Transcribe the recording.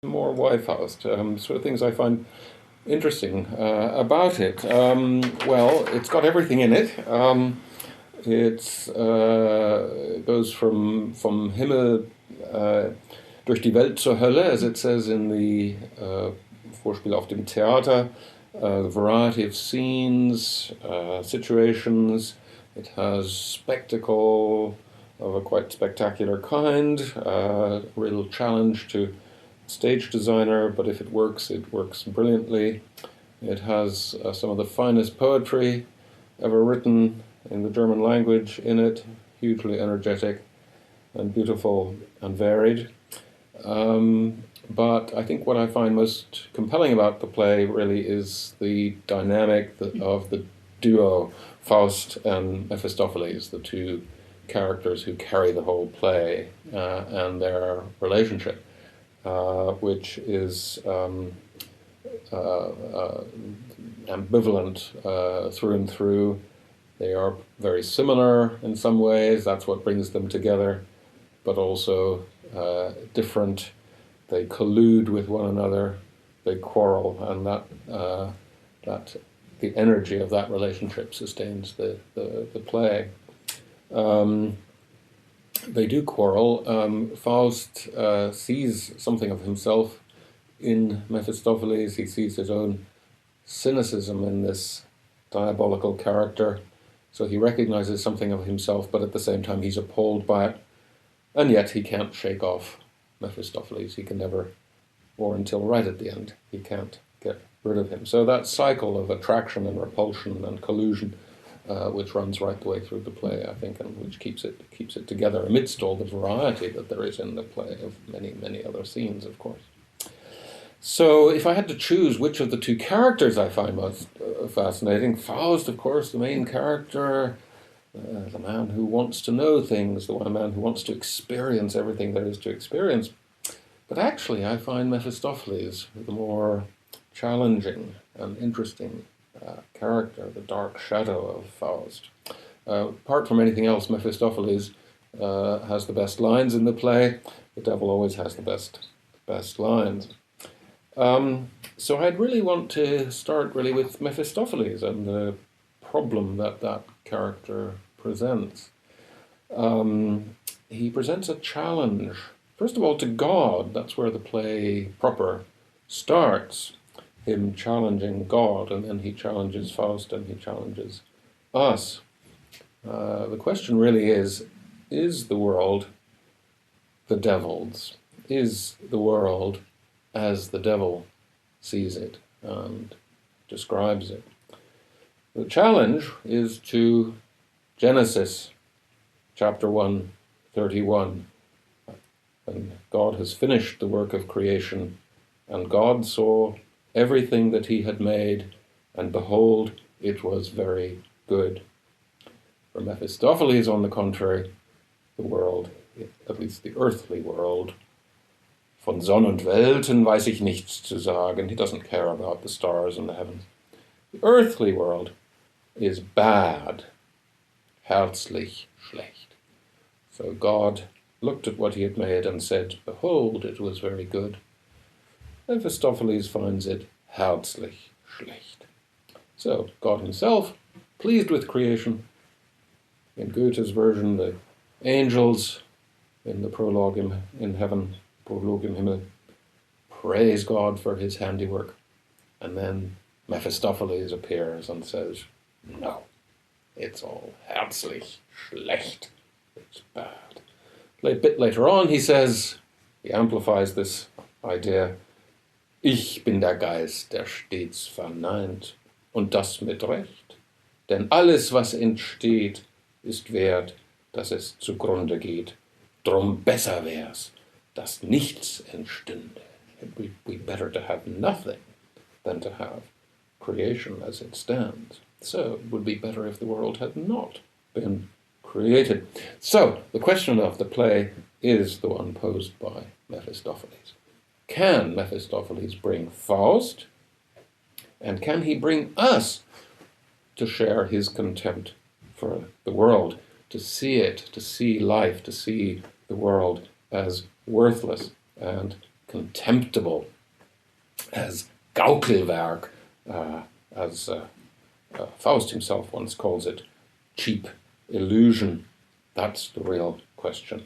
more why Faust. Sort of things I find interesting about it. Well, it's got everything in it. It goes from Himmel durch die Welt zur Hölle, as it says in the Vorspiel auf dem Theater. A variety of scenes, situations. It has spectacle of a quite spectacular kind, real challenge to stage designer, but if it works brilliantly. It has some of the finest poetry ever written in the German language in it, hugely energetic and beautiful and varied. But I think what I find most compelling about the play really is the dynamic of the duo, Faust and Mephistopheles, the two characters who carry the whole play, and their relationship, which is ambivalent through and through. They are very similar in some ways, that's what brings them together, but also different. They collude with one another, they quarrel, and that the energy of that relationship sustains the play. They do quarrel. Faust sees something of himself in Mephistopheles. He sees his own cynicism in this diabolical character. So he recognizes something of himself, but at the same time he's appalled by it. And yet he can't shake off Mephistopheles. He can never, or until right at the end, he can't get rid of him. So that cycle of attraction and repulsion and collusion, which runs right the way through the play, I think, and which keeps it together amidst all the variety that there is in the play of many other scenes, of course. So if I had to choose which of the two characters I find most fascinating, Faust, of course, the main character, the man who wants to know things, the one man who wants to experience everything there is to experience. But actually, I find Mephistopheles the more challenging and interesting character, the dark shadow of Faust. Apart from anything else, Mephistopheles has the best lines in the play. The devil always has the best lines. So I'd really want to start really with Mephistopheles and the problem that character presents. He presents a challenge, first of all, to God. That's where the play proper starts, him challenging God, and then he challenges Faust and he challenges us. The question really is the world the devil's? Is the world as the devil sees it and describes it? The challenge is to Genesis chapter 1, 31. And God has finished the work of creation, and God saw everything that he had made, and behold, it was very good. For Mephistopheles, on the contrary, the world, at least the earthly world, von Sonn und Welten weiß ich nichts zu sagen. He doesn't care about the stars and the heavens. The earthly world is bad, herzlich schlecht. So God looked at what he had made and said, behold, it was very good. Mephistopheles finds it herzlich schlecht. So God himself, pleased with creation. In Goethe's version, the angels in the prologue in heaven, Prolog im Himmel, praise God for his handiwork. And then Mephistopheles appears and says, no, it's all herzlich schlecht. It's bad. A bit later on, he says, he amplifies this idea, ich bin der Geist, der stets verneint, und das mit Recht. Denn alles, was entsteht, ist wert, dass es zugrunde geht. Drum besser wär's, dass nichts entstünde. It would be better to have nothing than to have creation as it stands. So it would be better if the world had not been created. So the question of the play is the one posed by Mephistopheles. Can Mephistopheles bring Faust, and can he bring us to share his contempt for the world, to see it, to see life, to see the world as worthless and contemptible as Gaukelwerk, as Faust himself once calls it, cheap illusion? That's the real question.